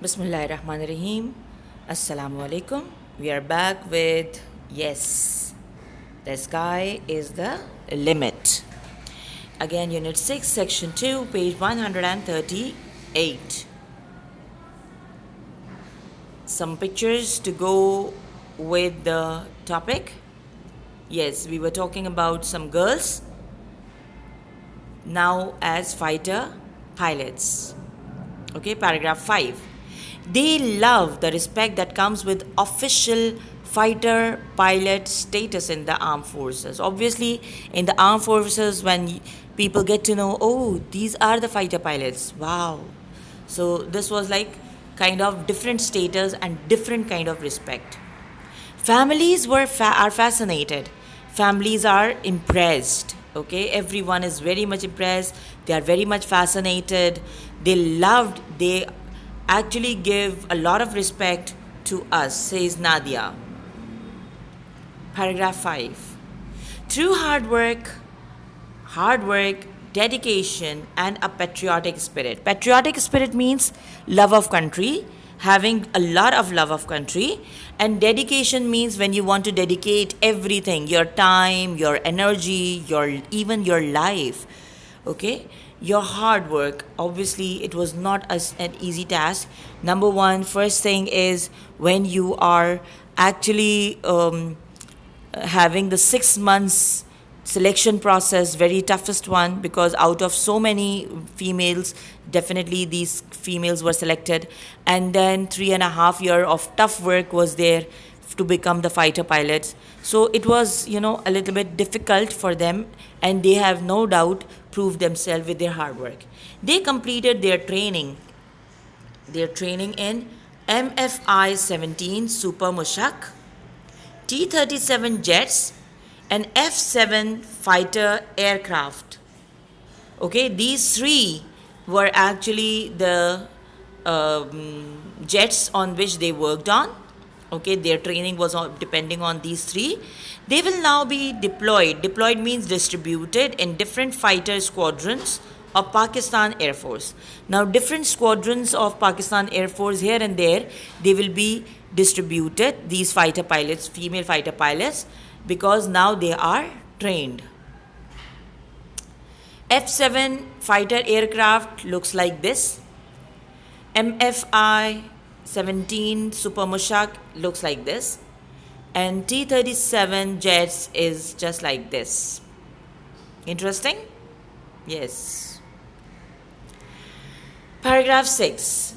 Bismillahirrahmanirrahim. Assalamu alaikum. We are back with yes, the sky is the limit. Again, Unit 6, Section 2, page 138. Some pictures to go with the topic. Yes, we were talking about some girls now as fighter pilots. Okay, paragraph 5. They love the respect that comes with official fighter pilot status in the armed forces. Obviously, in the armed forces, when people get to know, oh, these are the fighter pilots, wow. So this was like kind of different status and different kind of respect. Families are fascinated. Families are impressed. Okay, everyone is very much impressed. They are very much fascinated. They actually give a lot of respect to us, says Nadia. Paragraph 5. Through hard work, dedication, and a patriotic spirit. Patriotic spirit means love of country, having a lot of love of country, and dedication means when you want to dedicate everything, your time, your energy, even your life. Okay, your hard work. Obviously, it was not an easy task. Number one, first thing is when you are actually having the 6 months selection process, very toughest one, because out of so many females, definitely these females were selected, and then 3.5 years of tough work was there to become the fighter pilots. So it was a little bit difficult for them, and they have no doubt proved themselves with their hard work. They completed their training in MFI 17 Super Mushak, T-37 jets, and F-7 fighter aircraft. Okay, these three were actually the jets on which they worked on. Okay, their training was depending on these three. They will now be deployed. Deployed means distributed in different fighter squadrons of Pakistan Air Force. Now, different squadrons of Pakistan Air Force here and there, they will be distributed, these fighter pilots, female fighter pilots, because now they are trained. F-7 fighter aircraft looks like this. MFI 17 Super Mushak looks like this. And T-37 jets is just like this. Interesting? Yes. Paragraph 6.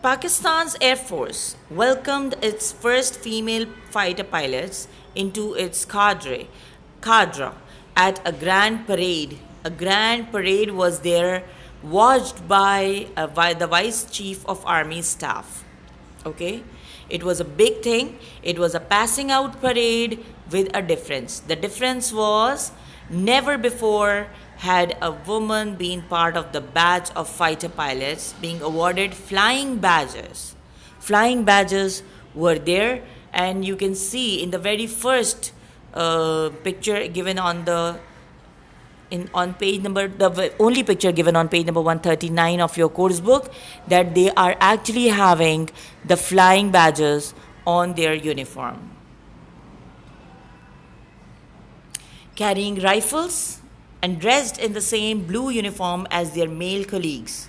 Pakistan's Air Force welcomed its first female fighter pilots into its cadre at a grand parade. A grand parade was there, watched by the Vice Chief of Army Staff. Okay, it was a big thing. It was a passing out parade with a difference. The difference was never before had a woman been part of the batch of fighter pilots being awarded flying badges. Flying badges were there, and you can see in the very first picture given on page number, the only picture given on page number 139 of your course book, that they are actually having the flying badges on their uniform. Carrying rifles and dressed in the same blue uniform as their male colleagues,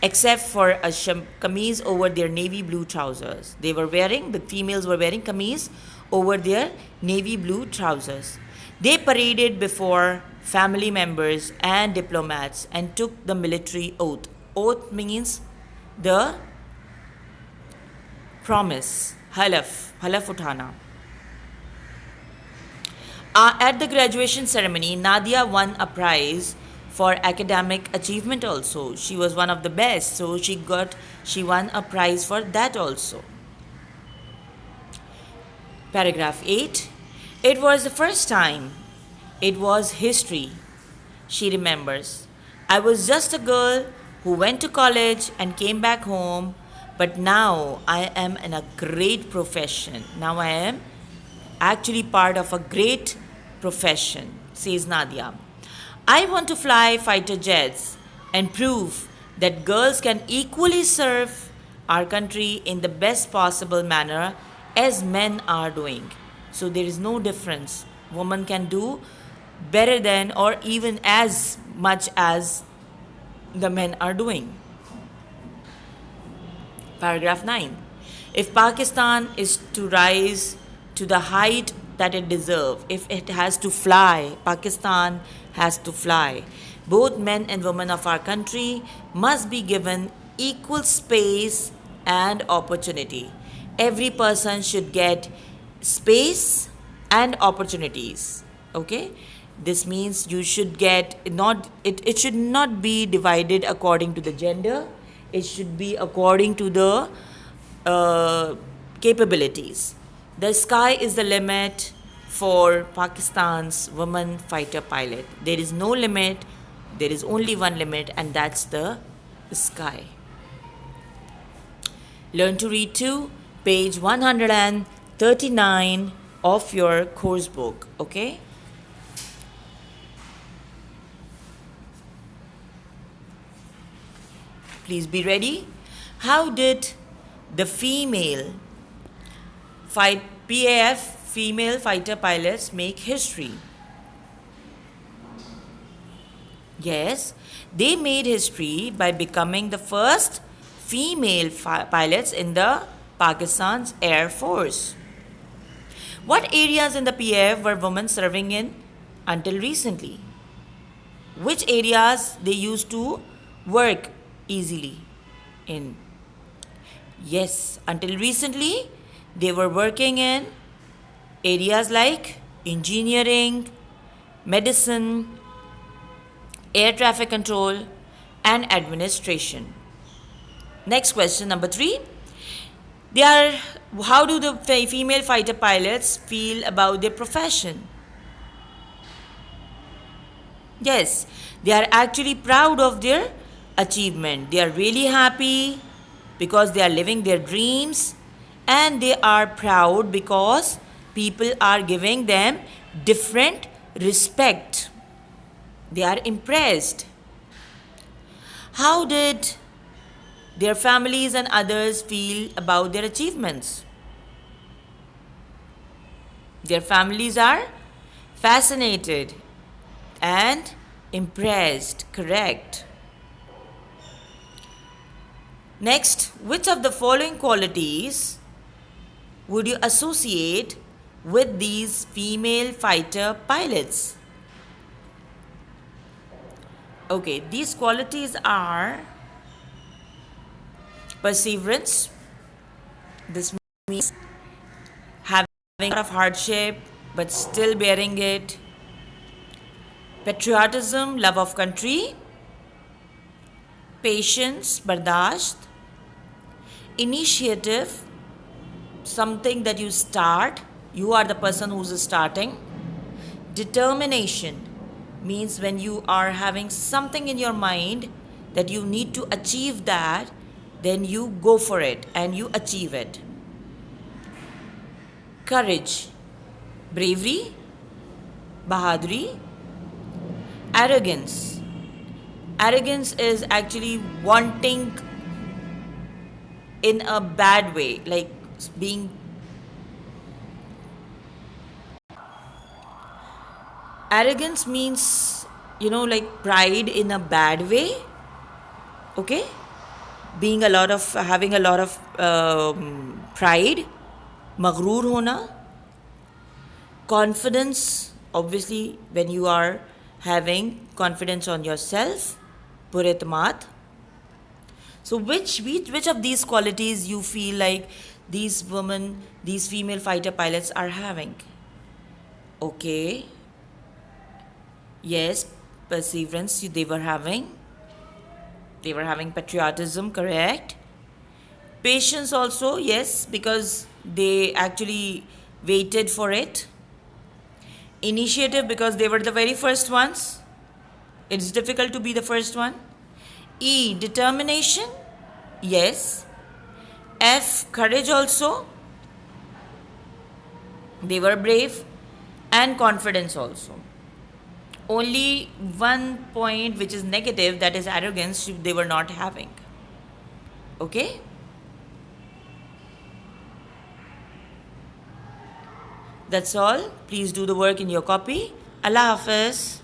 except for a kameez over their navy blue trousers. The females were wearing kameez over their navy blue trousers. They paraded before family members and diplomats and took the military oath. Oath means the promise, halaf uthana. At the graduation ceremony, Nadia won a prize for academic achievement also. She was one of the best, so she won a prize for that also. Paragraph 8. It was the first time. It was history. She remembers. I was just a girl who went to college and came back home, but now I am in a great profession. Now I am actually part of a great profession, says Nadia. I want to fly fighter jets and prove that girls can equally serve our country in the best possible manner as men are doing. So there is no difference. Women can do better than or even as much as the men are doing. Paragraph 9. If Pakistan is to rise to the height that it deserves, if it has to fly, Pakistan has to fly. Both men and women of our country must be given equal space and opportunity. Every person should get space and opportunities. Okay? This means you should get it should not be divided according to the gender. It should be according to the capabilities. The sky is the limit for Pakistan's women fighter pilot. There is no limit, there is only one limit, and that's the sky. Learn to read to page 139 of your course book. Okay? Please be ready. How did the PAF female fighter pilots make history? Yes, they made history by becoming the first female pilots in the Pakistan's Air Force. What areas in the PAF were women serving in until recently? Which areas they used to work easily in? Yes, until recently they were working in areas like engineering, medicine, air traffic control, and administration. Next question, number 3. How do the female fighter pilots feel about their profession? Yes, they are actually proud of their achievement. They are really happy because they are living their dreams, and they are proud because people are giving them different respect. They are impressed. How did their families and others feel about their achievements? Their families are fascinated and impressed. Correct. Next, which of the following qualities would you associate with these female fighter pilots? Okay, these qualities are perseverance. This means having a lot of hardship but still bearing it. Patriotism, love of country. Patience, bardasht. Initiative, something that you start, you are the person who's starting. Determination means when you are having something in your mind that you need to achieve that, then you go for it and you achieve it. Courage, bravery, bahadri. Arrogance. Arrogance is actually wanting in a bad way, like being arrogance means, like pride in a bad way. Okay, having a lot of pride, magroor hona. Confidence, obviously when you are having confidence on yourself, puritmat. So which of these qualities you feel like these female fighter pilots are having? Okay. Yes, perseverance they were having. They were having patriotism, correct. Patience also, yes, because they actually waited for it. Initiative, because they were the very first ones. It's difficult to be the first one. E, determination, yes. F, courage also. They were brave. And confidence also. Only one point which is negative, that is arrogance, they were not having. Okay? That's all. Please do the work in your copy. Allah Hafiz.